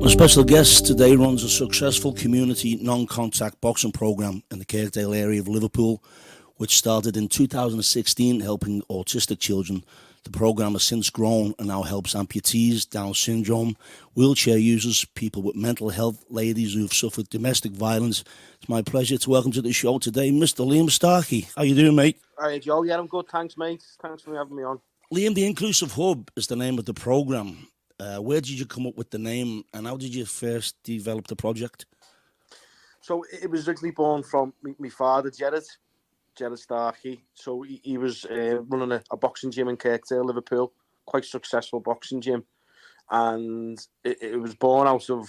My special guest today runs a successful community non-contact boxing program in the Kirkdale area of Liverpool, which started in 2016 helping autistic children. The program has since grown and now helps amputees, Down syndrome, wheelchair users, people with mental health, ladies who've suffered domestic violence. It's my pleasure to welcome to the show today Mr. Liam Starkey. How you doing, mate? Hi, Joe. Yeah, I'm good. Thanks, mate. Thanks for having me on. Liam, the Inclusive Hub is the name of the program. Where did you come up with the name, and how did you first develop the project? So it was originally born from my father, Gerard Starkey. So he was running a boxing gym in Kirkdale, Liverpool, quite successful boxing gym. And it was born out of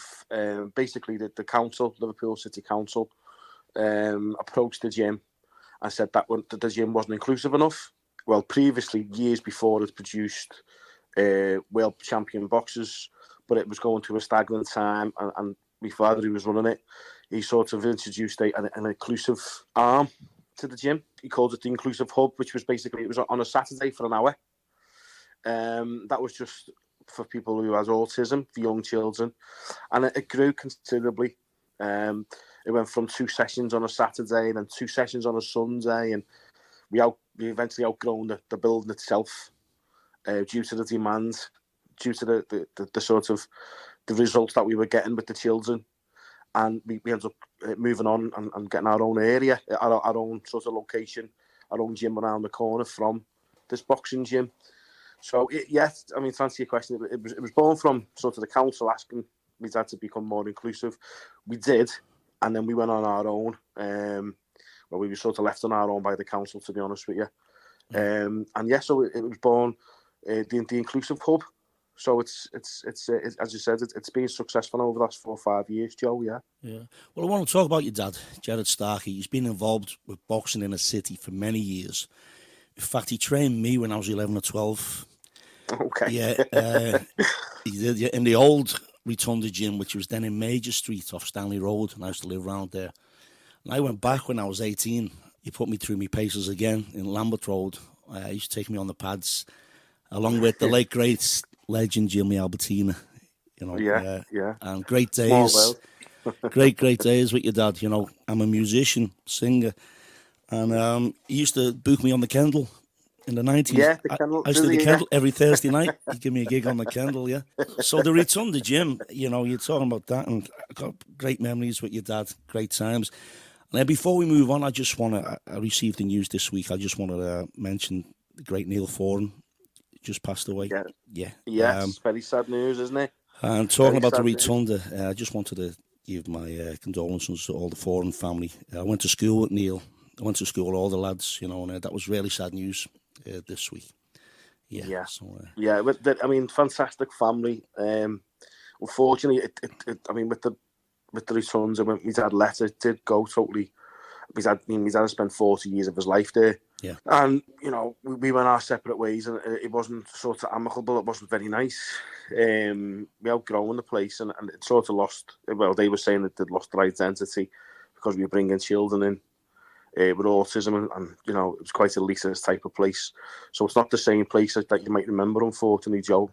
basically the council, Liverpool City Council, approached the gym and said that the gym wasn't inclusive enough. Well, previously, years before, it produced world champion boxers, but it was going through a stagnant time, and my father, who was running it, he sort of introduced an inclusive arm to the gym. He called it the Inclusive Hub, which was basically, it was on a Saturday for an hour. That was just for people who has autism, for young children, and it grew considerably. It went from 2 sessions on a Saturday and then 2 sessions on a Sunday, and we eventually outgrown the building itself. Due to the demand, due to the sort of the results that we were getting with the children, and we ended up moving on and getting our own area, our own sort of location, our own gym around the corner from this boxing gym. So yes, I mean, to answer your question, it was born from sort of the council asking me dad to become more inclusive. We did, and then we went on our own. Well, we were sort of left on our own by the council, to be honest with you. And yeah, so it was born. The Inclusive Hub. So it's as you said, it's been successful over the last 4 or 5 years, Joe. Yeah. Well, I want to talk about your dad, Gerard Starkey. He's been involved with boxing in the city for many years. In fact, he trained me when I was 11 or 12. Okay. Yeah, he did. Yeah, in the old Rotunda gym, which was then in Major Street off Stanley Road, and I used to live around there. And I went back when I was 18. He put me through my paces again in Lambeth Road. He used to take me on the pads, along with the late great legend Jimmy Albertina, you know. Yeah. And great days, great days with your dad. You know, I'm a musician, singer, and he used to book me on the Kendall in the 90s. Yeah, the Kendall. I used to do the Kendall every Thursday night. He'd give me a gig on the Kendall, yeah. So the Rotunda gym, you know, you're talking about that, and I got great memories with your dad, great times. Now, before we move on, I received the news this week. I just wanted to mention the great Neil Foran just passed away. Yeah. Yes, very sad news, isn't it? And talking about the Rotunda, I just wanted to give my condolences to all the Foran family. I went to school with Neil. I went to school with all the lads, you know, and that was really sad news this week. Yeah. So, I mean, fantastic family. Unfortunately, I mean, with the Rotunda, when my dad left, it did go totally. My dad had spent 40 years of his life there. Yeah. And, you know, we went our separate ways, and it wasn't sort of amicable. It wasn't very nice. We outgrown the place, and it sort of lost. Well, they were saying that they'd lost their identity because we were bringing children in with autism, and you know, it was quite a elitist type of place. So it's not the same place that you might remember, unfortunately, Joe.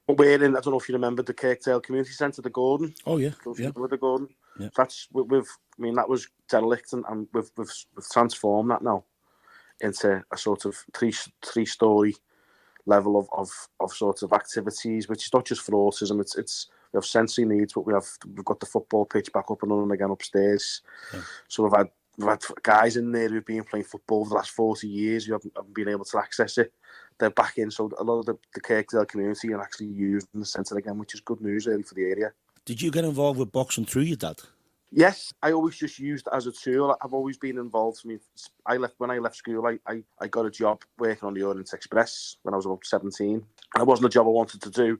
But we're in, I don't know if you remember the Kirkdale Community Centre, the Gordon. Oh, yeah. With the Gordon. Yeah. That's, that was derelict, and we've transformed that now into a sort of three-storey level of sort of activities, which is not just for autism. It's we have sensory needs, but we've got the football pitch back up and running again upstairs. Yeah. So we've had guys in there who've been playing football for the last 40 years who haven't been able to access it. They're back in, so a lot of the Kirkdale community are actually used in the centre again, which is good news really for the area. Did you get involved with boxing through your dad? Yes, I always just used it as a tool. I've always been involved. When I left school, I got a job working on the Orient Express when I was about 17. And it wasn't a job I wanted to do,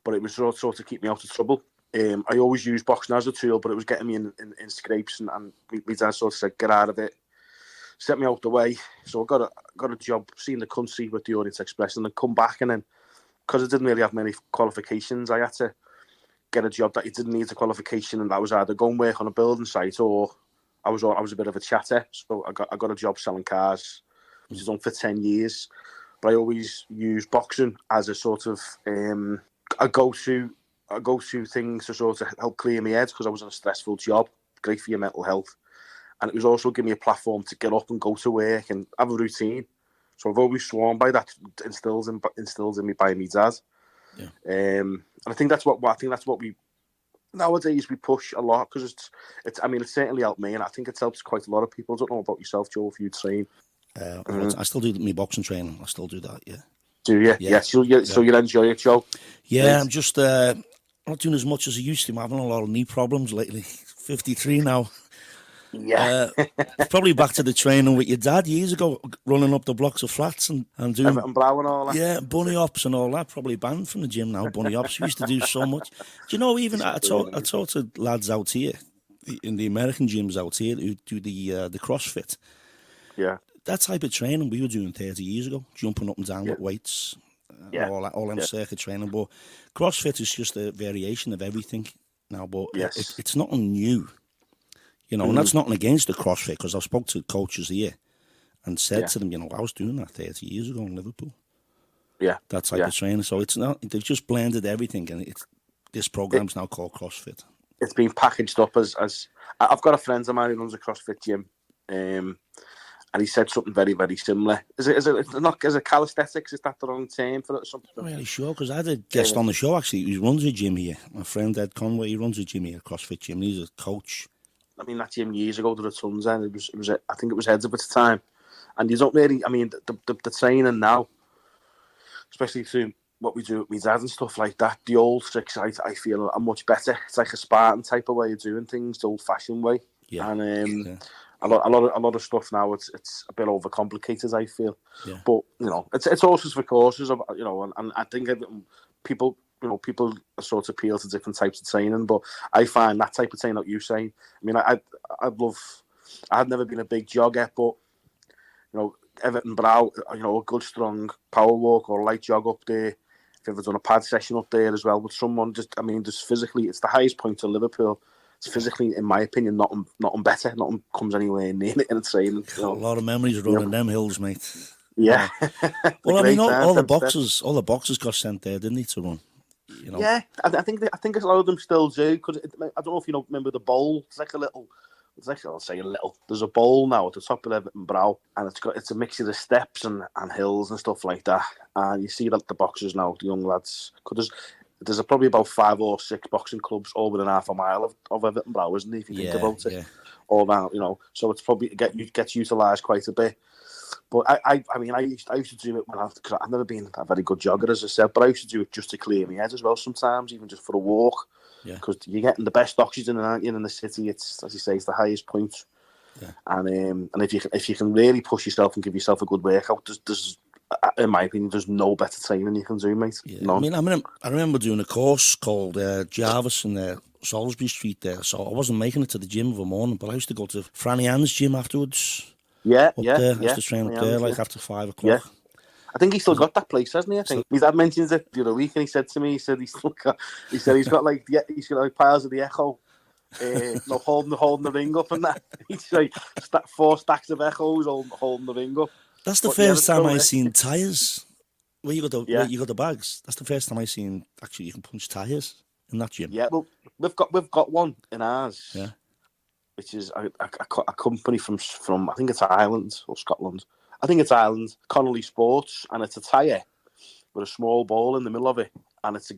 but it was sort of keep me out of trouble. I always used boxing as a tool, but it was getting me in scrapes, and my dad sort of said, get out of it, set me out the way. So I got a job seeing the country with the Orient Express, and then come back, and then because I didn't really have many qualifications, I had to get a job that you didn't need a qualification, and that was either go and work on a building site, or I was a bit of a chatter. So I got a job selling cars, which is done for 10 years. But I always use boxing as a sort of a go-to I go through things to sort of help clear my head because I was in a stressful job. Great for your mental health. And it was also giving me a platform to get up and go to work and have a routine. So I've always sworn by that, instills in me by my dad. Yeah. And I think that's what we nowadays we push a lot because it's. I mean, it's certainly helped me, and I think it's helped quite a lot of people. I don't know about yourself, Joe, if you train. I still do my boxing training. I still do that. Yeah. Do you? Yeah. So you enjoy it, Joe? Yeah, right? I'm just not doing as much as I used to. I'm having a lot of knee problems lately. 53 now. Yeah. Probably back to the training with your dad years ago, running up the blocks of flats and doing Everton Brow and all that. Yeah, bunny hops and all that. Probably banned from the gym now. Bunny hops. We used to do so much. Do you know? Even I talk to lads out here in the American gyms out here who do the CrossFit. Yeah. That type of training we were doing 30 years ago, jumping up and down with weights, and all them circuit training. But CrossFit is just a variation of everything now. But it's nothing new. You know, and that's nothing against the CrossFit, because I spoke to coaches here and said to them, you know, I was doing that 30 years ago in Liverpool. Yeah. That type of training. So it's not, they've just blended everything, and this program's now called CrossFit. It's been packaged up as I've got a friend of mine who runs a CrossFit gym, and he said something very, very similar. Is it calisthenics? Is that the wrong term for it or something? I'm not really sure, because I had a guest on the show, actually, who runs a gym here. My friend Ed Conway, he runs a gym here, a CrossFit gym. He's a coach. I mean, that gym years ago, there were tons, and I think it was heads up at the time. And you don't really, I mean, the training now, especially through what we do with my dad and stuff like that, the old tricks, I feel are much better. It's like a Spartan type of way of doing things, the old-fashioned way. Yeah. And a lot of stuff now, it's a bit overcomplicated, I feel. Yeah. But you know, it's horses for courses, you know, and I think people sort of appeal to different types of training, but I find that type of training, like you saying, I mean, I've never been a big jogger, but you know, Everton Brow, you know, a good strong power walk or a light jog up there. If you've ever done a pad session up there as well with someone, just physically, it's the highest point of Liverpool. It's physically, in my opinion, nothing better. Nothing comes anywhere near it in a training. You know? A lot of memories running them hills, mate. Yeah. Well, I mean, all the boxers got sent there, didn't they, to run? You know? Yeah, I think a lot of them still do. Because I don't know if you remember the bowl. It's like a little. I'll say a little. There's a bowl now at the top of Everton Brow, and it's a mixture of steps and hills and stuff like that. And you see that the boxers now, the young lads, because there's probably about 5 or 6 boxing clubs all within half a mile of Everton Brow, isn't it? If you think about it, all that, you know. So it's probably gets utilised quite a bit. But I mean, I used to do it because I've never been a very good jogger, as I said, but I used to do it just to clear my head as well sometimes, even just for a walk. Because you're getting the best oxygen, aren't you, in the city? It's, as you say, it's the highest point. Yeah. And if you can really push yourself and give yourself a good workout, there's in my opinion, there's no better training you can do, mate. Yeah. None. I remember doing a course called Jarvis in Salisbury Street there, so I wasn't making it to the gym of a morning, but I used to go to Franny Ann's gym afterwards. There. I used to train up there, like after 5 o'clock. Yeah. I think he's still got that place, hasn't he? I think my dad mentions it the other week, and he said to me, he's got like piles of the Echo, holding the ring up and that. He's like 4 stacks of Echoes holding the ring up. That's the first time I seen tyres. Where you got the bags. That's the first time I seen actually you can punch tyres in that gym. Yeah, well, we've got one in ours. Yeah, which is a company from I think it's Ireland or Scotland. I think it's Ireland, Connolly Sports, and it's a tyre with a small ball in the middle of it, and it's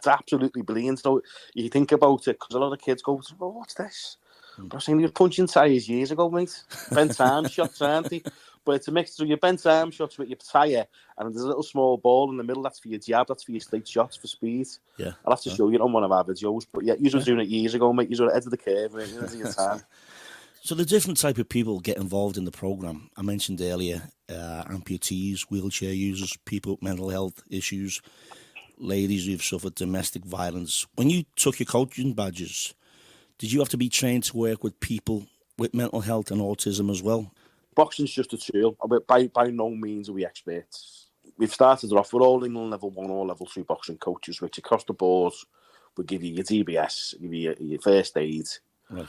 absolutely brilliant. So you think about it, because a lot of kids go, well, what's this? But I was saying, you were punching tyres years ago, mate. Bent arm shots, aren't they? But it's a mixture of your bent arm shots with your tyre, and there's a little small ball in the middle, that's for your jab, that's for your straight shots, for speed. Yeah. I'll have to show you on one of our videos, but yeah, you were doing it years ago, mate. You were at the edge of the curve, right? You know, your time. So the different type of people get involved in the programme. I mentioned earlier, amputees, wheelchair users, people with mental health issues, ladies who've suffered domestic violence. When you took your coaching badges, did you have to be trained to work with people with mental health and autism as well? Boxing's just a tool. By no means are we experts. We've started off with all England level 1 or level 2 boxing coaches, which across the board will give you your DBS, give you your first aid. Right.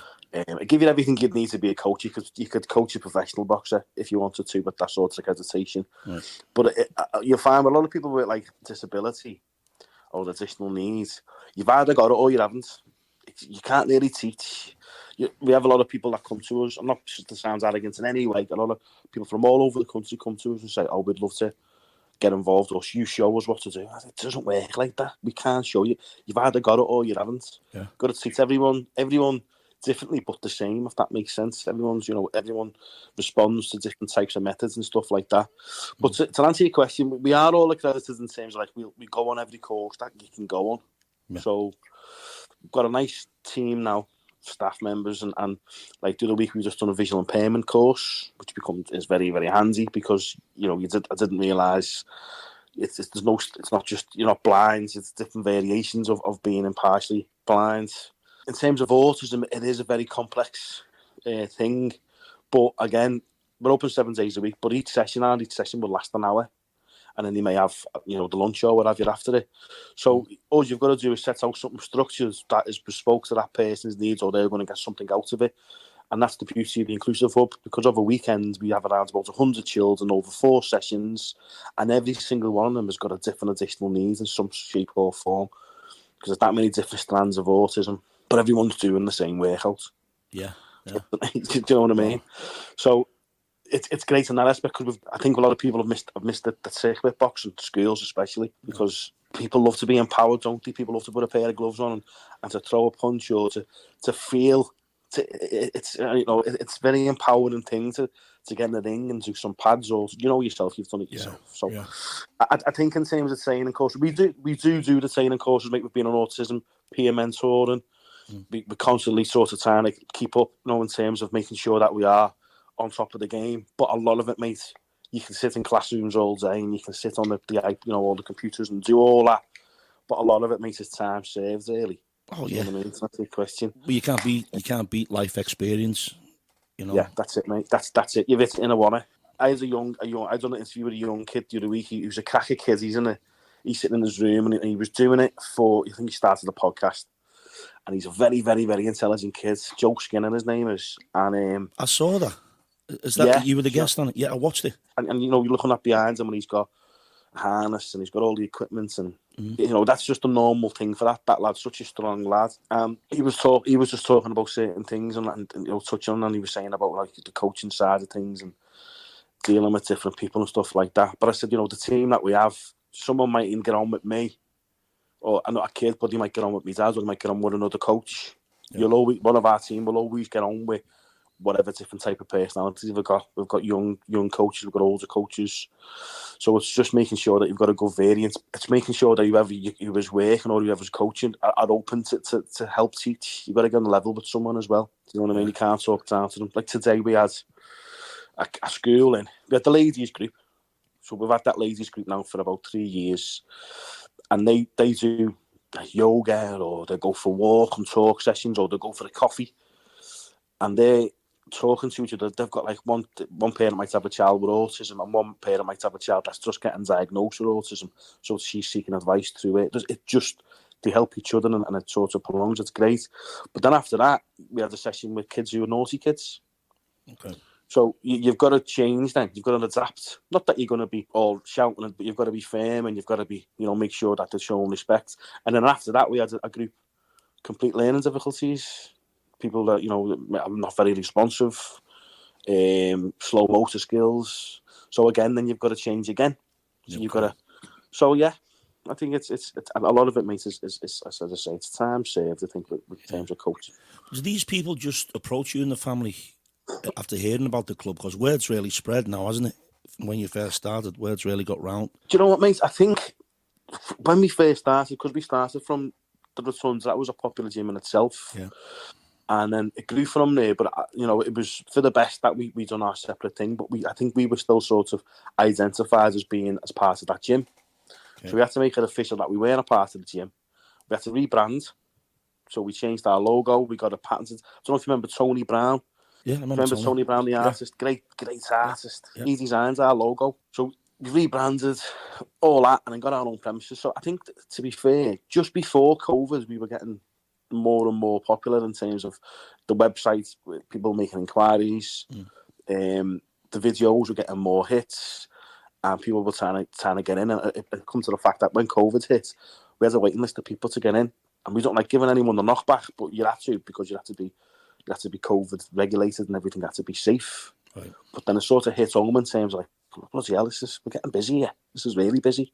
Give you everything you'd need to be a coach. You could coach a professional boxer if you wanted to, with that sort of accreditation. Right. But you'll find a lot of people with like disability or additional needs, you've either got it or you haven't. You can't really teach. We have a lot of people that come to us. I'm not just to sound arrogant in any way. A lot of people from all over the country come to us and say, "Oh, we'd love to get involved, or you show us what to do." It doesn't work like that. We can't show you. You've either got it or you haven't. Yeah. Got to treat everyone differently, but the same. If that makes sense. Everyone responds to different types of methods and stuff like that. But to answer your question, we are all accredited in terms of like we go on every course that you can go on. Yeah. So we've got a nice team now, staff members, and like the other week we just done a visual impairment course, which is very, very handy because I didn't realise it's not just you're not blind, it's different variations of being impartially blind. In terms of autism, it is a very complex thing, but again, we're open 7 days a week, but each session will last an hour. And then they may have, the lunch or whatever after it. So all you've got to do is set out something structured that is bespoke to that person's needs, or they're going to get something out of it. And that's the beauty of the Inclusive Hub, because over a weekend we have around about 100 children over 4 sessions, and every single one of them has got a different additional needs in some shape or form, because there's that many different strands of autism, but everyone's doing the same workout. Yeah. Do you know what I mean? So it's great in that aspect, because I think a lot of people have missed the circuit box in schools, especially because people love to be empowered, don't they? People love to put a pair of gloves on and to throw a punch, or to feel. It's it's very empowering thing to get in the ring and do some pads, or yourself, you've done it yourself. So I think in terms of training courses, we do the training courses, like we've been on autism, peer mentoring. We're constantly sort of trying to keep up, in terms of making sure that we are on top of the game. But a lot of it, mate, you can sit in classrooms all day and you can sit on all the computers and do all that. But a lot of it, mate, is time saved, really. Oh, yeah. You know what I mean? It's not the question. Well, you can't beat life experience, Yeah, that's it, mate. That's it. You've hit it in a one. I done an interview with a young kid the other week. He was a cracker kid. He's sitting in his room and he was doing it for, I think he started a podcast. And he's a very, very, very intelligent kid. Joe Skinner, his name is. And I saw that. Is that you were the guest on it? Yeah, I watched it. And you're looking up behind him, and he's got a harness and he's got all the equipment, and that's just a normal thing for that lad's such a strong lad. He was just talking about certain things and touching on, and he was saying about like the coaching side of things and dealing with different people and stuff like that. But I said, the team that we have, someone might even get on with me, or I'm not a kid, but he might get on with me dad, or he might get on with another coach. Yeah. One of our team will always get on with whatever different type of personalities we've got. We've got young coaches, we've got older coaches. So it's just making sure that you've got a good variance. It's making sure that whoever's working or whoever's coaching are open to help teach. You've got to get on the level with someone as well. Do you know what I mean? You can't talk down to them. Like today we had a school in. We had the ladies group. So we've had that ladies group now for about 3 years. And they do yoga, or they go for walk and talk sessions, or they go for a coffee. And they're talking to each other. They've got like one parent might have a child with autism, and one parent might have a child that's just getting diagnosed with autism. So she's seeking advice through it. They help each other, and it sort of prolongs. It's great. But then after that, we had a session with kids who are naughty kids. Okay. So you've got to change then. You've got to adapt. Not that you're going to be all shouting, but you've got to be firm, and you've got to be, make sure that they're showing respect. And then after that, we had a group, complete learning difficulties. People that, are not very responsive, slow motor skills. So again, then you've got to change again. So you've got to. So yeah, I think it's a lot of it, mate. Is as I say, it's time saved. I think with terms of coaching. Do these people just approach you and the family after hearing about the club? Because word's really spread now, hasn't it? When you first started, word's really got round. Do you know what, mate? I think when we first started, because we started from the Rotunds, that was a popular gym in itself. Yeah. And then it grew from there, but it was for the best that we done our separate thing. But I think we were still sort of identified as being as part of that gym. Okay. So we had to make it official that we weren't a part of the gym. We had to rebrand, so we changed our logo. We got a patented. I don't know if you remember Tony Brown. Yeah, I remember Tony Brown, the artist, great artist. Yeah. He designed our logo, so we rebranded all that and then got our own premises. So I think, to be fair, just before COVID, we were getting more and more popular in terms of the website, with people making inquiries. The videos were getting more hits, and people were trying to get in. And it come to the fact that when COVID hit, we had a waiting list of people to get in, and we don't like giving anyone the knockback, but you have to, because you have to be COVID regulated and everything had to be safe. Right. But then it sort of hit home in terms of like, bloody hell, we're getting busy here. This is really busy.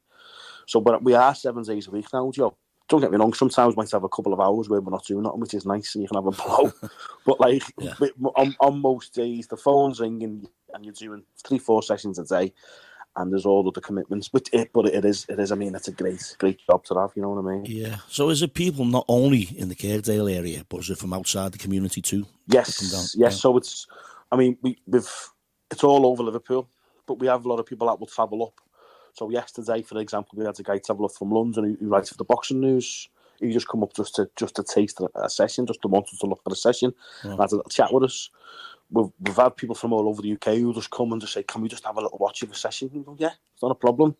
So, but we are 7 days a week now, Joe. Don't get me wrong, sometimes we might have a couple of hours where we're not doing nothing, which is nice, and you can have a blow. But like, on most days, the phone's ringing and you're doing 3-4 sessions a day, and there's all other commitments. But it is. I mean, it's a great job to have. You know what I mean? Yeah. So is it people not only in the Kirkdale area, but is it from outside the community too? Yes. Yeah. So it's, I mean, it's all over Liverpool, but we have a lot of people that will travel up. So yesterday, for example, we had a guy travel up from London who writes for the boxing news. He just come up just to taste a session, just to want to look at a session, and had a little chat with us. We've had people from all over the UK who just come and just say, "Can we just have a little watch of a session?" We go, yeah, it's not a problem.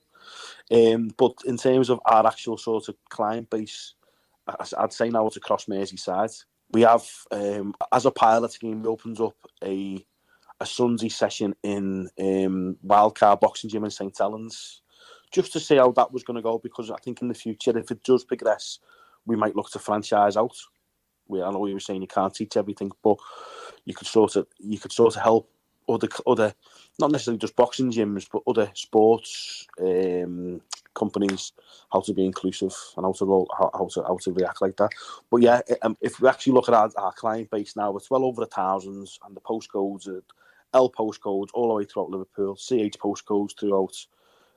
But in terms of our actual sort of client base, I'd say now it's across Merseyside. We have, as a pilot scheme, we opened up a Sunday session in Wildcard Boxing Gym in St Helens, just to see how that was going to go, because I think in the future, if it does progress, we might look to franchise out. I know you were saying you can't teach everything, but you could sort of help other, not necessarily just boxing gyms, but other sports companies how to be inclusive and how to react like that. But yeah, if we actually look at our client base now, it's well over 1,000, and the postcodes are L postcodes all the way throughout Liverpool, CH postcodes throughout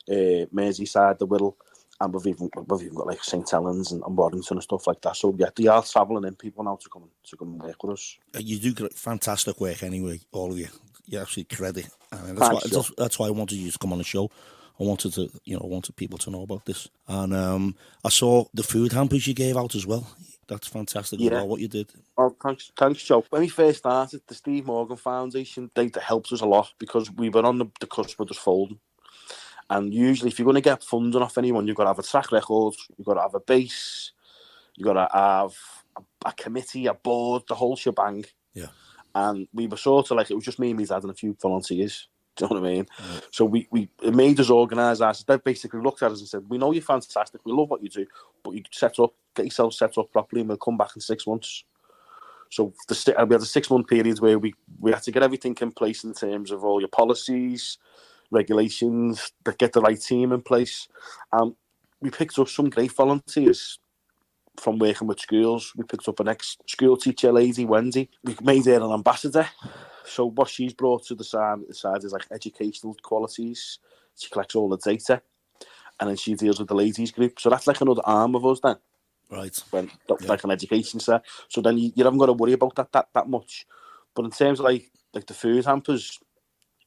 Merseyside, the Whittle, and we've even got like St Helens and Warrington and stuff like that. So yeah, they are travelling in people now to come and work with us. You do fantastic work anyway, all of you. You absolutely credit. And that's why I wanted you to come on the show. I wanted people to know about this. And I saw the food hampers you gave out as well. That's fantastic as well, what you did. Oh, thanks, Joe. When we first started, the Steve Morgan Foundation, they helped us a lot because we were on the cusp of just folding. And usually, if you're going to get funding off anyone, you've got to have a track record, you've got to have a base, you've got to have a committee, a board, the whole shebang. Yeah. And we were sort of like, it was just me and my dad and a few volunteers. Do you know what I mean? Yeah. So it made us organise ourselves. They basically looked at us and said, "We know you're fantastic, we love what you do, but you get yourself set up properly, and we'll come back in 6 months." So we had a 6-month period where we had to get everything in place in terms of all your policies, regulations, get the right team in place. We picked up some great volunteers from working with schools. We picked up an ex-school teacher lady, Wendy. We made her an ambassador. So what she's brought to the side is like educational qualities. She collects all the data, and then she deals with the ladies group. So that's like another arm of us then. Right. Like an education set. So then you haven't got to worry about that much. But in terms of like the food hampers,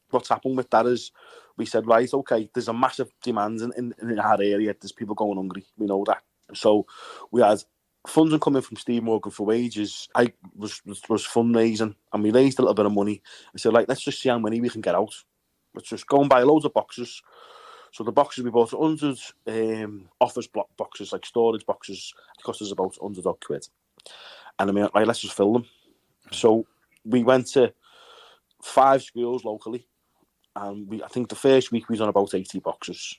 what's happened with that is we said, right, okay, there's a massive demand in our area. There's people going hungry. We know that. So we had funding coming from Steve Morgan for wages. I was fundraising, and we raised a little bit of money. I said, like, let's just see how many we can get out. Let's just go and buy loads of boxes. So the boxes, we bought 100 office block boxes, like storage boxes. It cost us about 100 odd quid. And I mean, right, let's just fill them. So we went to 5 schools locally, and I think the first week we was on about 80 boxes.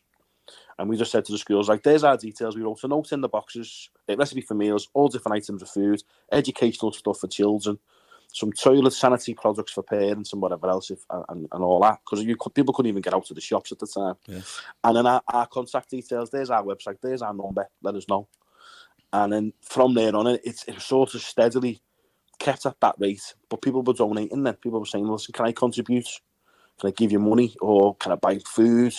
And we just said to the schools, like, there's our details. We wrote a note in the boxes, a recipe for meals, all different items of food, educational stuff for children, some toilet sanitary products for parents and whatever else, and all that. Because people couldn't even get out to the shops at the time. Yeah. And then our contact details, there's our website, there's our number, let us know. And then from there on, it sort of steadily kept at that rate. But people were donating then. People were saying, listen, can I contribute? Can I give you money? Or can I buy food?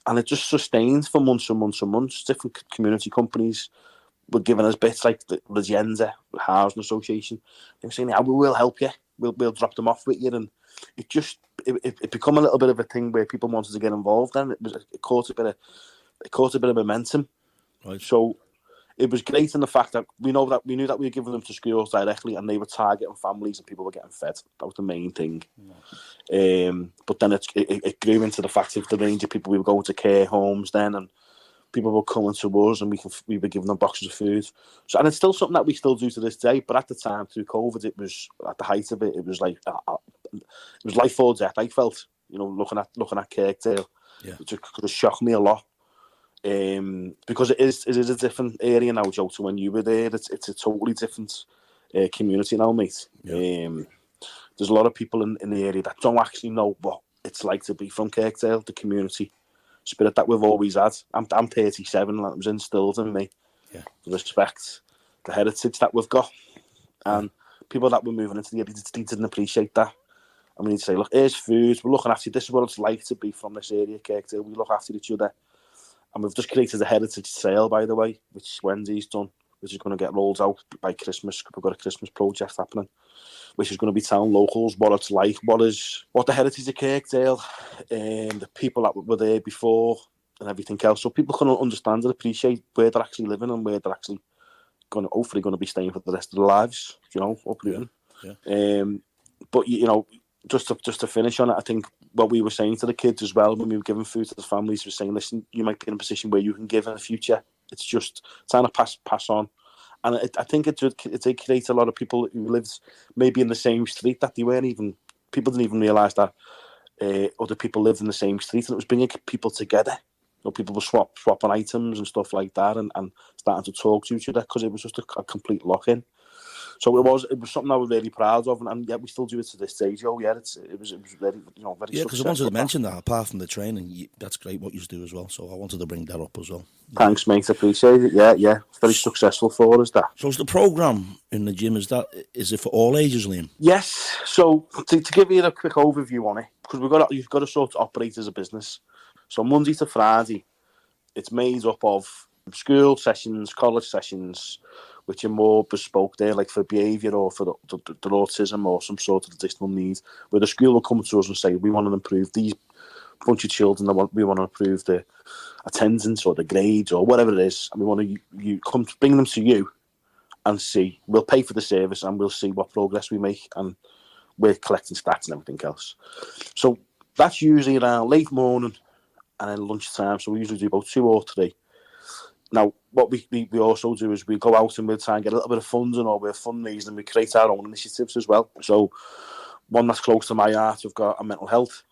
And it just sustained for months and months and months. Different community companies were giving us bits, like the Legenda, the Housing Association. They were saying, yeah, we will help you. We'll drop them off with you. And it become a little bit of a thing where people wanted to get involved. And it caught a bit of momentum. Right. So it was great in the fact that we knew that we were giving them to schools directly, and they were targeting families, and people were getting fed. That was the main thing. Yeah. But then it grew into the fact of the range of people. We were going to care homes then, and people were coming to us, and we were giving them boxes of food. So, and it's still something that we still do to this day. But at the time, through COVID, it was at the height of it. It was like it was life or death. I felt, looking at Kirkdale, which shocked me a lot. Because it is a different area now, Joe, to when you were there. It's a totally different community now, mate. Yeah. There's a lot of people in the area that don't actually know what it's like to be from Kirkdale, the community spirit that we've always had. I'm 37, and that was instilled in me. Yeah. To respect the heritage that we've got. And people that were moving into the area didn't appreciate that. I mean, you'd say, look, here's food, we're looking after you. This is what it's like to be from this area, Kirkdale. We look after each other. And we've just created a heritage sale, by the way, which Wendy's done, which is going to get rolled out by Christmas. We've got a Christmas project happening, which is going to be telling locals what it's like, what the heritage of Kirkdale, and the people that were there before, and everything else. So people can understand and appreciate where they're actually living and where they're actually hopefully going to be staying for the rest of their lives, uprooting. Yeah. But just to finish on it, I think what we were saying to the kids as well when we were giving food to the families was saying, listen, you might be in a position where you can give in the future. It's just trying to pass on. And I think it did create a lot of people who lived maybe in the same street that people didn't even realise that other people lived in the same street, and it was bringing people together. People were swapping items and stuff like that, and starting to talk to each other because it was just a complete lock-in. So it was something I was really proud of, and yet we still do it to this day, Joe. Yeah, it was very, very Yeah, successful. because I wanted to mention that apart from the training, that's great what you do as well. So I wanted to bring that up as well. Thanks, mate. I appreciate it. Yeah, it's very successful for us. That. So is the programme in the gym, is it for all ages, Liam? Yes. So to give you a quick overview on it, because you've got to sort of operate as a business. So Monday to Friday, it's made up of school sessions, college sessions, which are more bespoke there, like for behaviour or for the autism or some sort of additional need, where the school will come to us and say, we want to improve these bunch of children, we want to improve the attendance or the grades or whatever it is, and we want to come to bring them to you and see. We'll pay for the service and we'll see what progress we make, and we're collecting stats and everything else. So that's usually around late morning and then lunchtime, so we usually do about 2 or 3. Now, what we also do is we go out and we'll try and get a little bit of funding, or we're fundraising, and we create our own initiatives as well. So one that's close to my heart, we've got a mental health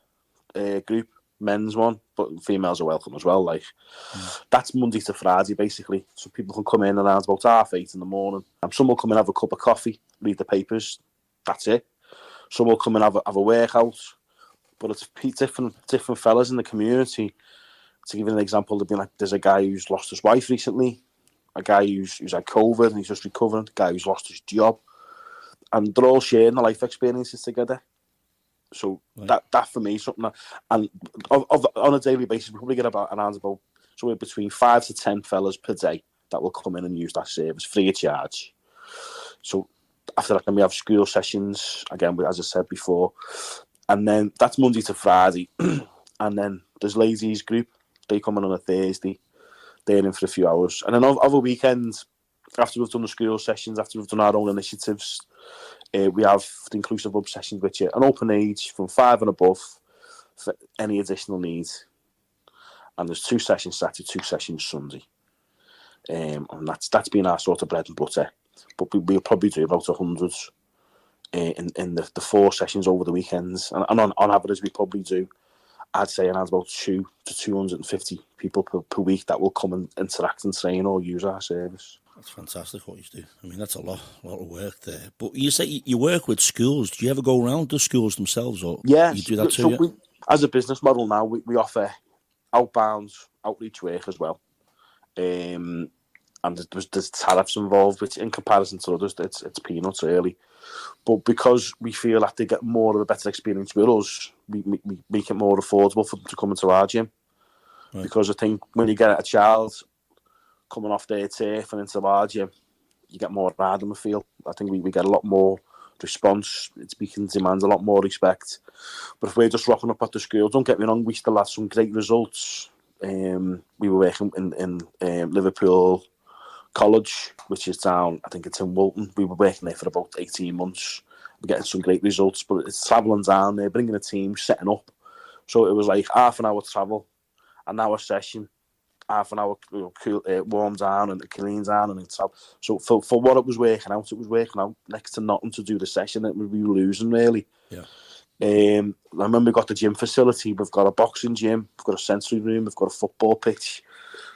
group, men's one, but females are welcome as well. That's Monday to Friday, basically. So people can come in around about 8:30 in the morning. Some will come and have a cup of coffee, read the papers. That's it. Some will come and have a workout. But it's different fellas in the community. To give you an example, there's a guy who's lost his wife recently, a guy who's had COVID and he's just recovering, a guy who's lost his job, and they're all sharing their life experiences together. So that for me is something and on a daily basis, we probably get around somewhere between 5 to 10 fellas per day that will come in and use that service free of charge. So after that, then we have school sessions again, as I said before, and then that's Monday to Friday, and then there's ladies group. They come in on a Thursday. They're in for a few hours. And then over weekends, after we've done the school sessions, after we've done our own initiatives, we have the inclusive hub sessions, which are an open age from 5 and above for any additional needs. And there's 2 sessions Saturday, 2 sessions Sunday. And that's been our sort of bread and butter. But we'll probably do about 100 in the 4 sessions over the weekends. And on average, we probably do, I'd say, around about 2 to 250 people per week that will come and interact and train or use our service. That's fantastic what you do. I mean, that's a lot of work there. But you say you work with schools. Do you ever go around to schools themselves, or you do that too? So as a business model now, we offer outbound outreach work as well. And there's tariffs involved, which in comparison to others, it's peanuts really. But because we feel that they get more of a better experience with us, we make it more affordable for them to come into our gym. Right. Because I think when you get a child coming off their turf and into our gym, you get more ride on the field. I think we get a lot more response. It's speaking demands a lot more respect. But if we're just rocking up at the school, don't get me wrong, we still had some great results. We were working in Liverpool College, which is down, I think it's in Walton. We were working there for about 18 months. We're getting some great results, but it's travelling down there, bringing a team, setting up. So it was like half an hour travel, an hour session, half an hour warm down and clean down and travel. So for what it was working out next to nothing to do the session. We were losing really. Yeah. I remember we got the gym facility. We've got a boxing gym. We've got a sensory room. We've got a football pitch.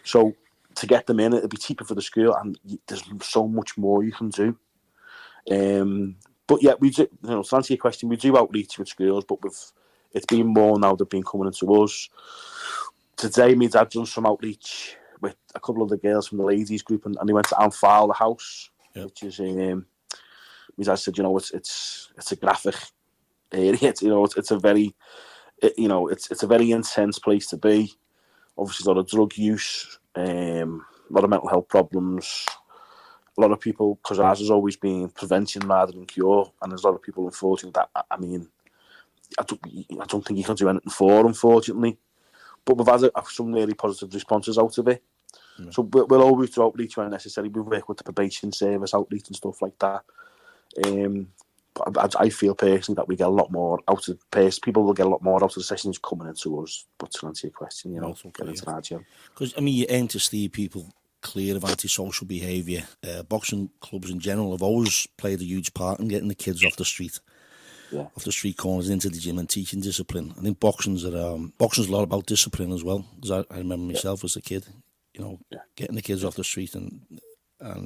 So to get them in, it'd be cheaper for the school, and there's so much more you can do. But yeah, we do, to answer your question, we do outreach with schools, but it's been more now they've been coming into us. Today, my dad done some outreach with a couple of the girls from the ladies group, and they went to Amphal, the house, which is my dad said, it's a graphic area. It's a very, it's a very intense place to be. Obviously, a lot of drug use, a lot of mental health problems. A lot of people, because ours has always been prevention rather than cure, and there's a lot of people, unfortunately, that I don't think you can do anything for, unfortunately. But we've had some really positive responses out of it. Yeah. So we'll always do outreach when necessary. We work with the probation service, outreach and stuff like that. But I feel personally that we get a lot more out of people will get a lot more out of the sessions coming into us. But to answer your question, get into that, Jim. Because you aim to steer people clear of antisocial behaviour. Boxing clubs in general have always played a huge part in getting the kids off the street. Yeah. Off the street corners into the gym and teaching discipline. I think boxing's a lot about discipline as well. Because I remember myself as a kid, getting the kids off the street and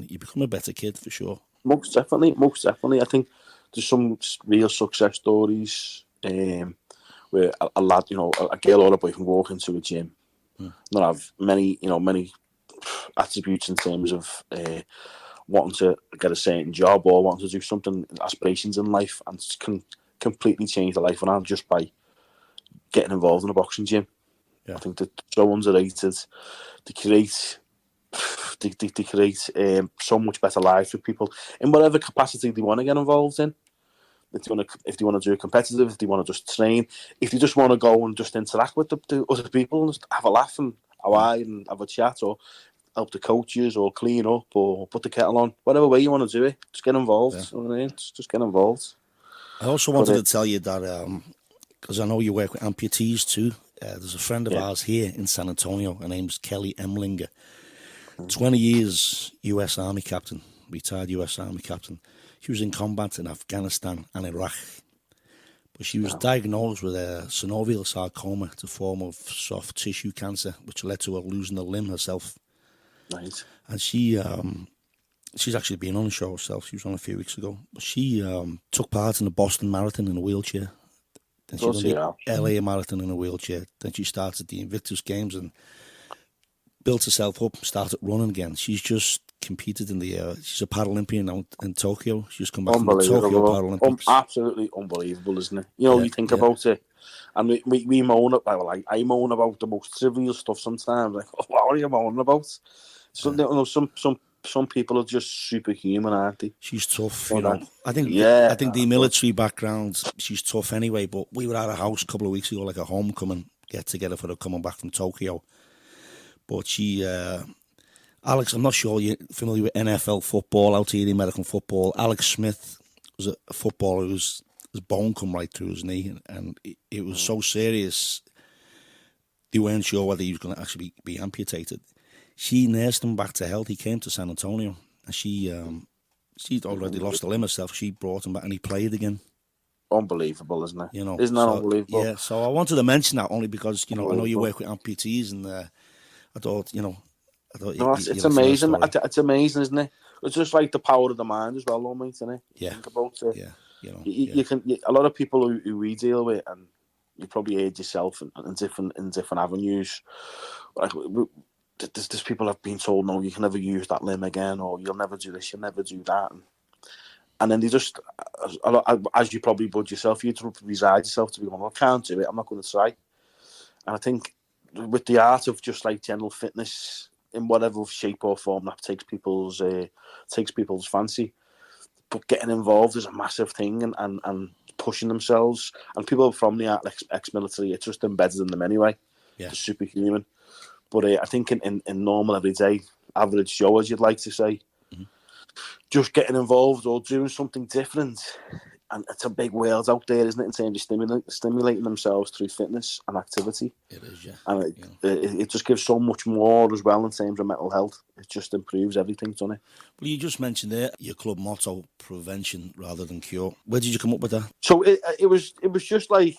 you become a better kid for sure. Most definitely. I think there's some real success stories where a lad, a girl or a boy can walk into a gym, not have many attributes in terms of wanting to get a certain job or wanting to do something, aspirations in life, and can completely change their life around just by getting involved in a boxing gym. Yeah. I think they're so underrated. They create so much better lives for people in whatever capacity they want to get involved in. If they want to do it competitive, if they want to just train, if they just want to go and just interact with the other people and just have a laugh and and have a chat, or help the coaches, or clean up, or put the kettle on, whatever way you want to do it, just get involved. Yeah. You know what I mean? Just get involved. I also wanted to tell you that, because I know you work with amputees too, there's a friend of ours here in San Antonio, her name's Kelly Emlinger, 20 years US Army captain, retired US Army captain. She was in combat in Afghanistan and Iraq, but she was diagnosed with a synovial sarcoma, it's a form of soft tissue cancer, which led to her losing a limb herself. Nice. And she's actually been on the show herself. She was on a few weeks ago. But she took part in the Boston Marathon in a wheelchair. Then she done the LA Marathon in a wheelchair. Then she started the Invictus Games and built herself up, started running again. She's just competed in she's a Paralympian now in Tokyo. She's come back from the Tokyo Paralympics. Absolutely unbelievable, isn't it? You think about it, and we moan about, I moan about the most trivial stuff sometimes. Like, what are you moaning about? Some people are just superhuman, aren't they? She's tough, I think the military background, she's tough anyway. But we were at a house a couple of weeks ago, like a homecoming get together for her coming back from Tokyo. But she, Alex, I'm not sure you're familiar with NFL football out here, the American football. Alex Smith was a footballer whose bone come right through his knee, and it was so serious. They weren't sure whether he was going to actually be amputated. She nursed him back to health. He came to San Antonio, and she'd already lost a limb herself. She brought him back, and he played again. Unbelievable, isn't it? Isn't that unbelievable? Yeah. So I wanted to mention that only because I know you work with amputees, and I thought it's amazing. It's amazing, isn't it? It's just like the power of the mind as well, mate, isn't it? Yeah. Think about it. Yeah. You can. A lot of people who we deal with, and you probably heard yourself in different avenues. Like, there's people have been told, no, you can never use that limb again, or you'll never do this, you'll never do that, and then they just, as you probably would yourself, you resign yourself to be going, I can't do it, I'm not going to try. And I think with the art of just like general fitness in whatever shape or form that takes people's fancy, but getting involved is a massive thing, and pushing themselves, and people from the ex-military, it's just embedded in them anyway. Yeah. They're superhuman. But I think in normal everyday average Joe, as you'd like to say, just getting involved or doing something different, and it's a big world out there, isn't it, in terms of stimulating themselves through fitness and activity. It is, yeah. And it just gives so much more as well in terms of mental health. It just improves everything, doesn't it? Well, you just mentioned there your club motto, prevention rather than cure. Where did you come up with that? So it was just like,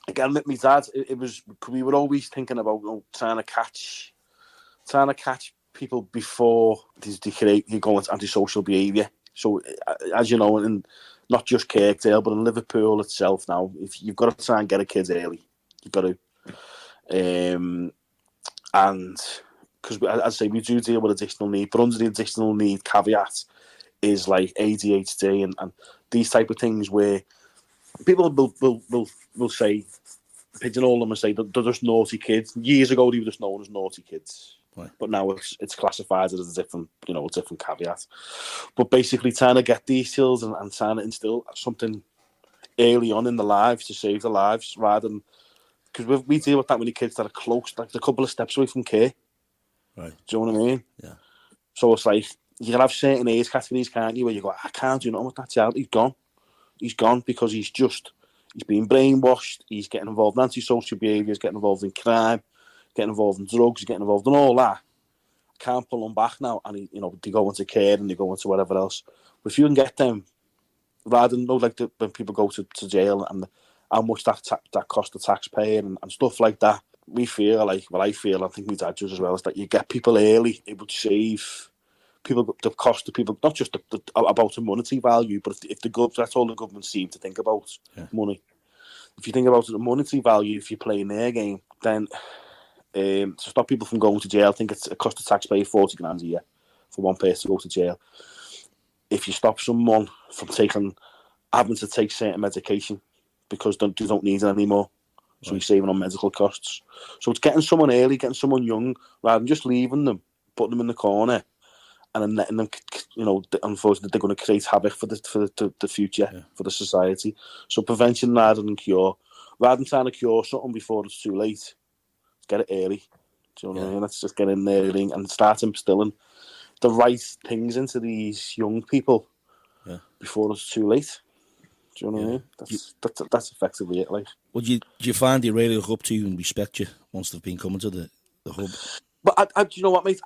again, with my dad, we were always thinking about trying to catch trying to catch people before they go into antisocial behaviour. So, as you know, and not just Kirkdale, but in Liverpool itself now, if you've got to try and get a kid early, you've got to. And because, as I say, we do deal with additional need, but under the additional need caveat is like ADHD and these type of things where people will say, pigeonhole them and say they're just naughty kids. Years ago, they were just known as naughty kids. Right. But now it's classified as a different caveat. But basically trying to get these skills and trying to instill something early on in their lives to save their lives rather than... Because we deal with that many kids that are close, like a couple of steps away from care. Right. Do you know what I mean? Yeah. So it's like, you can have certain age categories, can't you, where you go, I can't do nothing with that child. He's gone. He's gone because he's been brainwashed, he's getting involved in antisocial behaviours, getting involved in crime, getting involved in drugs, getting involved in all that. I can't pull them back now, and they go into care and they go into whatever else. But if you can get them, rather than when people go to jail and how much that cost the taxpayer and stuff like that, I feel, I think my dad does as well, is that you get people early, it would save people, the cost of people, not just about a monetary value, but if that's all the government seem to think about, money. If you think about the monetary value, if you're playing their game, then to stop people from going to jail, I think it costs the taxpayer 40 grand a year for one person to go to jail. If you stop someone from having to take certain medication because they don't need it anymore, so you're saving on medical costs. So it's getting someone early, getting someone young, rather than just leaving them, putting them in the corner, and then letting them, unfortunately, they're going to create havoc for the future, for the society. So prevention rather than cure. Rather than trying to cure something before it's too late, get it early. Do you know what I mean? Let's just get in there early and start instilling the right things into these young people before it's too late. Do you know what I mean? That's effectively it. Like, do you find they really look up to you and respect you once they've been coming to the hub? But do you know what, mate?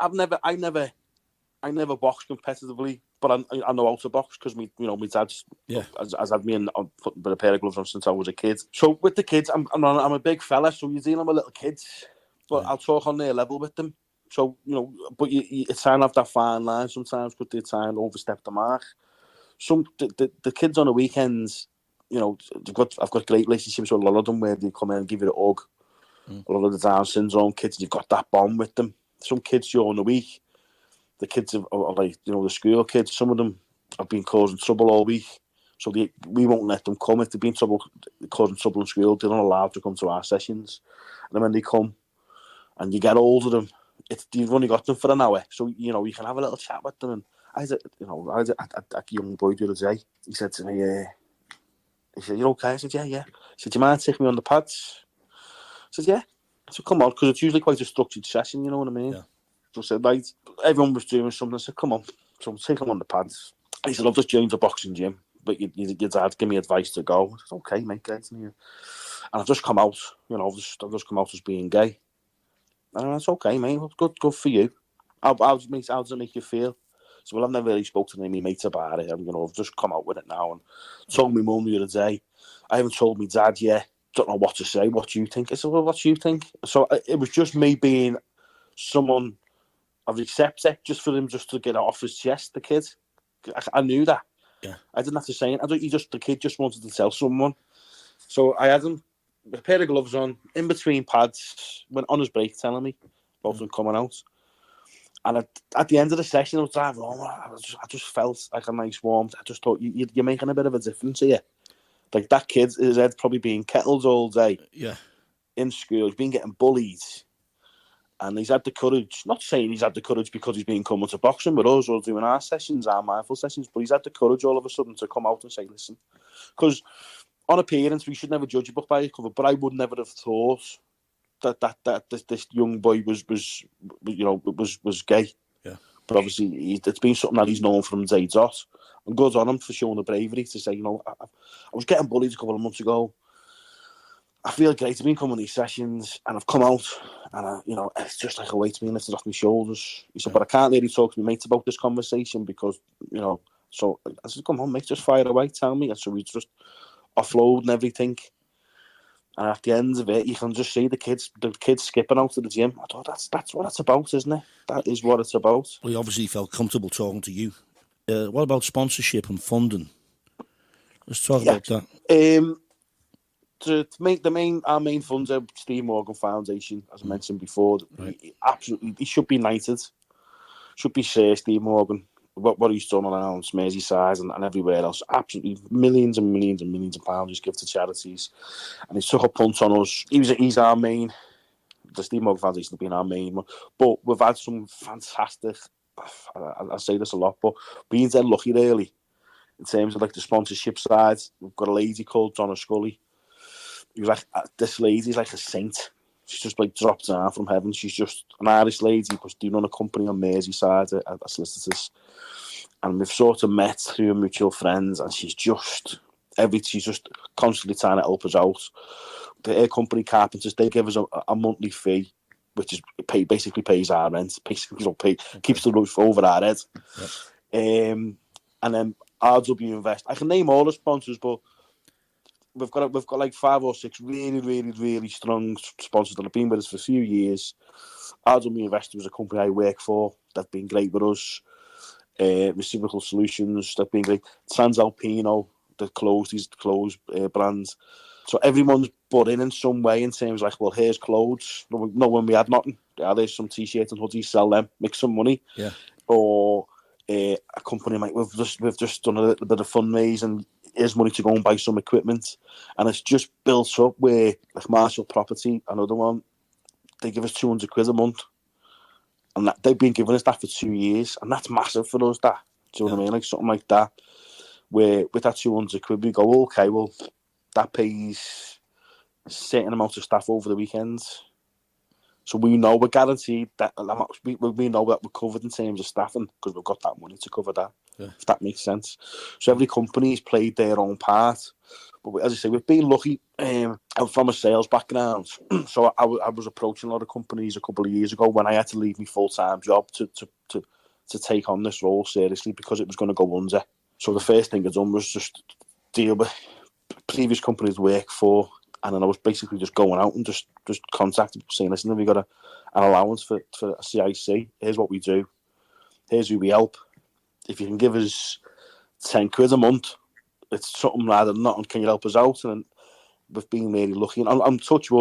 I never boxed competitively, but I know how to box because my dad's has had me in putting a pair of gloves on since I was a kid. So with the kids, I'm a big fella, so you're dealing with little kids, but I'll talk on their level with them. So but it's trying to have that fine line sometimes, but they're trying to overstep the mark. The kids on the weekends, I've got great relationships with a lot of them where they come in and give you a hug. A lot of the Down syndrome kids, you've got that bond with them. Some kids during the week, the kids are like, the school kids, some of them have been causing trouble all week. So we won't let them come. If they've been causing trouble in school, they're not allowed to come to our sessions. And then when they come and you get hold of them, you've only got them for an hour. So, you can have a little chat with them. And I had a young boy the other day. He said to me, he said, "You okay?" I said, "Yeah." He said, "Do you mind taking me on the pads?" I said, "Yeah." I said, "Come on," because it's usually quite a structured session, you know what I mean? Yeah. So I said, right, everyone was doing something. I said, "Come on." So take him on the pads. He said, "I've just joined the boxing gym, but your dad give me advice to go." I said, "Okay, mate, great." And I've just come out, I've just come out as being gay. And that's okay, mate. Well, good for you. How does it make you feel? So, well, I've never really spoken to any of my mates about it. I've just come out with it now and told my mum the other day. I haven't told my dad yet. Don't know what to say. What do you think? I said, well, what do you think? So it was just me being someone I've accepted just for him just to get it off his chest, the kid. I knew that. Yeah. I didn't have to say it. The kid just wanted to tell someone. So I had him with a pair of gloves on, in between pads, went on his break telling me about them coming out. And at the end of the session, I was driving home. I just felt like a nice warmth. I just thought, you're making a bit of a difference here. Like, that kid, his head's probably being kettled all day. Yeah. In school, he's been getting bullied. And he's had the courage, not saying he's had the courage because he's been coming to boxing with us or doing our sessions, our mindful sessions, but he's had the courage all of a sudden to come out and say, listen. Because on appearance, we should never judge a book by its cover, but I would never have thought that this young boy was gay. Yeah. But obviously, it's been something that he's known from day dot. And good on him for showing the bravery to say, I was getting bullied a couple of months ago. I feel great. I've been coming to these sessions and I've come out and it's just like a weight's being lifted off my shoulders. He said, but I can't really talk to my mates about this conversation because, so I said, come on, mate, just fire away, tell me. And so we just offload and everything. And at the end of it, you can just see the kids skipping out to the gym. I thought that's what it's about, isn't it? That is what it's about. Well, he obviously felt comfortable talking to you. What about sponsorship and funding? Let's talk about that. Our main funds are Steve Morgan Foundation, as I mentioned before. Right. He should be knighted. Should be Steve Morgan. What he's done around Merseyside and everywhere else, absolutely millions and millions and millions of pounds he's given to charities, and he took a punt on us. He's our main. The Steve Morgan Foundation has been our main one, but we've had some fantastic. I say this a lot, but being dead lucky really in terms of like the sponsorship side. We've got a lady called Donna Scully. He was like, this lady's like a saint. She's just like dropped down from heaven. She's just an Irish lady, but they run a company on Merseyside at solicitors. And we've sort of met through mutual friends, and she's just constantly trying to help us out. The company carpenters, they give us a monthly fee, which is basically pays our rent, keeps the roof over our head. Yep. And then RW Invest. I can name all the sponsors, but we've got like 5 or 6 really, really, really strong sponsors that have been with us for a few years. RW Invest was a company I work for. They've been great with us. Reciprocal Solutions, they've been great. Transalpino, the clothes brands. So everyone's butt in some way in terms of like, well, here's clothes. No, when we had nothing, there's some t-shirts and hoodies, sell them, make some money. Yeah. Or a company like we've just done a little bit of fundraising. Here's money to go and buy some equipment, and it's just built up where like Marshall Property, another one, they give us £200 a month. And that, they've been giving us that for 2 years, and that's massive for us. That, do you know what I mean? Like something like that, where with that £200, we go, okay, well, that pays a certain amount of staff over the weekends, so we know we're guaranteed that. We know that we're covered in terms of staffing because we've got that money to cover that. Yeah. If that makes sense. So every company's played their own part. But as I say, we've been lucky. I'm from a sales background, so I was approaching a lot of companies a couple of years ago when I had to leave my full-time job to take on this role seriously because it was going to go under. So the first thing I done was just deal with previous companies I worked for, and then I was basically just going out and just contacting people saying, listen, have we got an allowance for a CIC? Here's what we do. Here's who we help. If you can give us £10 a month, it's something rather than nothing. Can you help us out? And we've been really lucky. And I'm touching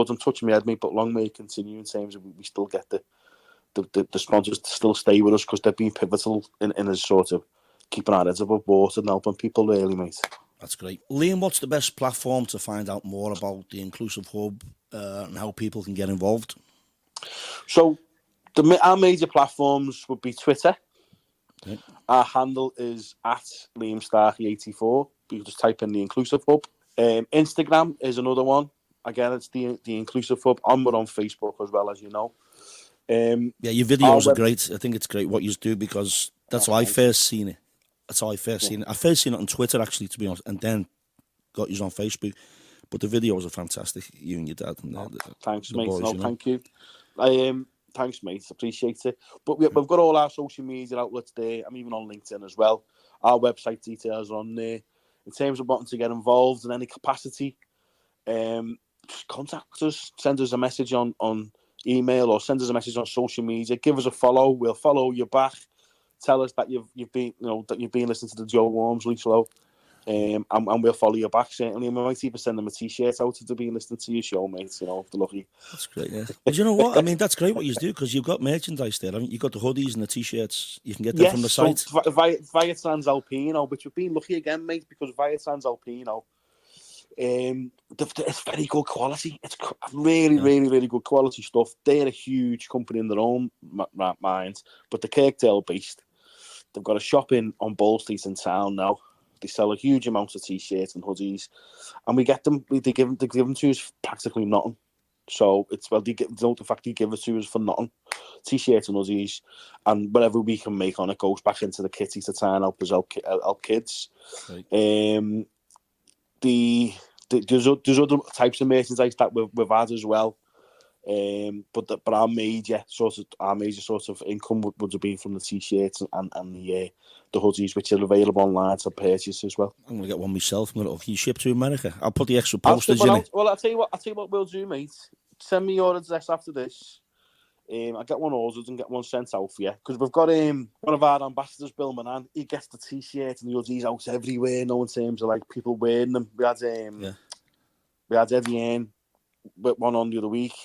my head, mate, but long may it continue in terms of we still get the sponsors to still stay with us because they've been pivotal in us sort of keeping our heads above water and helping people really, mate. That's great. Liam, what's the best platform to find out more about the Inclusive Hub and how people can get involved? So our major platforms would be Twitter. Okay. Our handle is at Liam Starkey 84. You can just type in the Inclusive Hub. Instagram is another one. Again, it's the Inclusive Hub. We're on Facebook as well, as you know. Your videos are great. I think it's great what you do because that's how I first seen it. That's how I first seen it. I first seen it on Twitter, actually, to be honest, and then got you on Facebook. But the videos are fantastic, you and your dad. And thanks, mate. Boys, thank you. Thanks, mate. Appreciate it. But we've got all our social media outlets there. I'm even on LinkedIn as well. Our website details are on there. In terms of wanting to get involved in any capacity, just contact us. Send us a message on email or send us a message on social media. Give us a follow. We'll follow you back. Tell us that you've been listening to the Joe Walmsley show, and we'll follow you back certainly. And we might even send them a T-shirt out if they've been listening to your show, mate. You know, if they're lucky. That's great. Yeah. But you know what? I mean, that's great what you do because you've got merchandise there. I mean, you've got the hoodies and the T-shirts. You can get them from the site. So via Transalpino, which we've been lucky again, mate, because via Transalpino, it's very good quality. It's really, really, really good quality stuff. They're a huge company in their own mind, but they're Kirkdale based. They've got a shop on Ball Street in town now. They sell a huge amount of T-shirts and hoodies, and we get them. They give them to us practically nothing. So it's the fact they give it to us for nothing. T-shirts and hoodies, and whatever we can make on it goes back into the kitty to try and help us help kids. Right. There's other types of merchandise that we've had as well. But our major sort of income would have been from the t-shirts and the hoodies, which are available online to purchase as well. I'm gonna get one myself. Can you ship to America? I'll put the extra postage in it. Well, I'll tell you what we'll do, mate. Send me your address after this. I'll get one ordered and get one sent out for you, because we've got one of our ambassadors, Bill Manan. He gets the t-shirt and the hoodies out everywhere. No, in terms of like people wearing them. We had Eddie Hearn with one on the other week.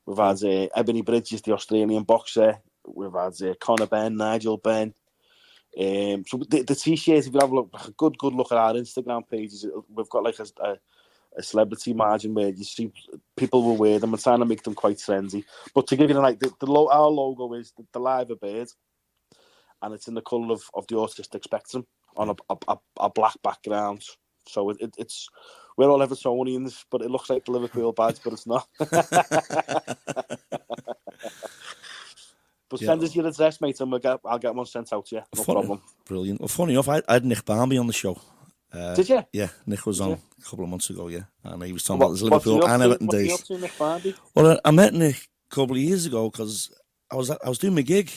We've had Ebony Bridges, the Australian boxer. We've had Conor Benn, Nigel Benn. So the t-shirts, if you have a good look at our Instagram pages, we've got like a celebrity margin where you see people will wear them and trying to make them quite trendy. But to give you like our logo is the live bird, and it's in the colour of the autistic spectrum on a black background. So it's we're all Evertonians, but it looks like the Liverpool badge, but it's not. But send us your address, mate, and I'll get one sent out to you. No problem. Brilliant. Well, funny enough, I had Nick Barmby on the show. Did you? Yeah, Nick was on a couple of months ago, yeah. And he was talking about his Liverpool and Everton days. What's he up to, Nick Barmby? Well, I met Nick a couple of years ago because I was doing my gig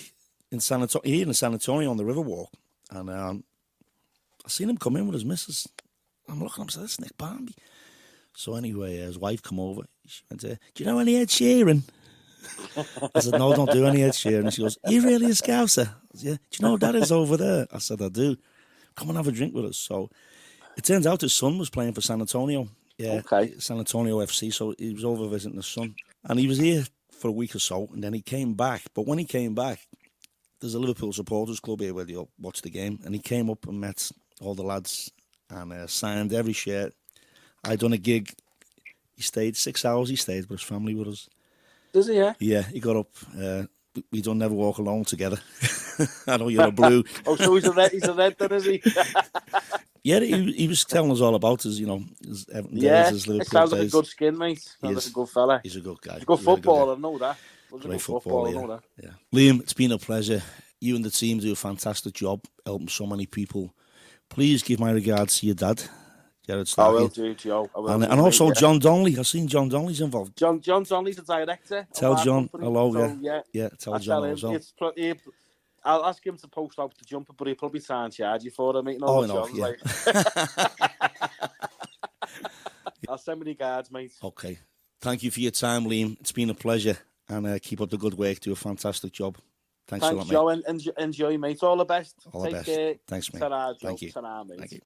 in San Antonio on the Riverwalk, and I seen him come in with his missus. I'm looking, I'm saying, that's Nick Barmby. So anyway, his wife come over. She went, do you know any Ed Sheeran? I said, no, I don't do any Ed Sheeran. And she goes, are you really a Scouser? I said, yeah. Do you know what that is over there? I said, I do. Come and have a drink with us. So it turns out his son was playing for San Antonio. Yeah, okay. San Antonio FC. So he was over visiting his son. And he was here for a week or so, and then he came back. But when he came back, there's a Liverpool supporters club here where you watch the game. And he came up and met all the lads and signed every shirt. I done a gig. He stayed 6 hours. He stayed with his family with us. Does he? Yeah. Yeah, he got up. We done Never Walk Alone together. I know you're a blue. Oh, so he's a red then, is he? Yeah, he was telling us all about his, his Everton days, his Liverpool it sounds days. Like a good skin, mate. Sounds like a good fella. He's a good guy. He's a good footballer, I know that. Great footballer, I know that. Yeah. Liam, it's been a pleasure. You and the team do a fantastic job helping so many people. Please give my regards to your dad, Gerard Starkey. I will do, Joe. And also John Donnelly. I've seen John Donnelly's involved. John Donnelly's the director. Tell John hello, so, yeah. Tell John him, as well. I'll ask him to post out the jumper, but he'll probably try and charge you for it, mate. No, yeah. Like. I'll send me the cards, mate. Okay. Thank you for your time, Liam. It's been a pleasure. And keep up the good work. Do a fantastic job. Thanks a lot, mate. Joe, and enjoy, mate. All the best. All the best. Care. Thanks, mate. Ta-ra, Thank you. Ta-ra, mate. Thank you.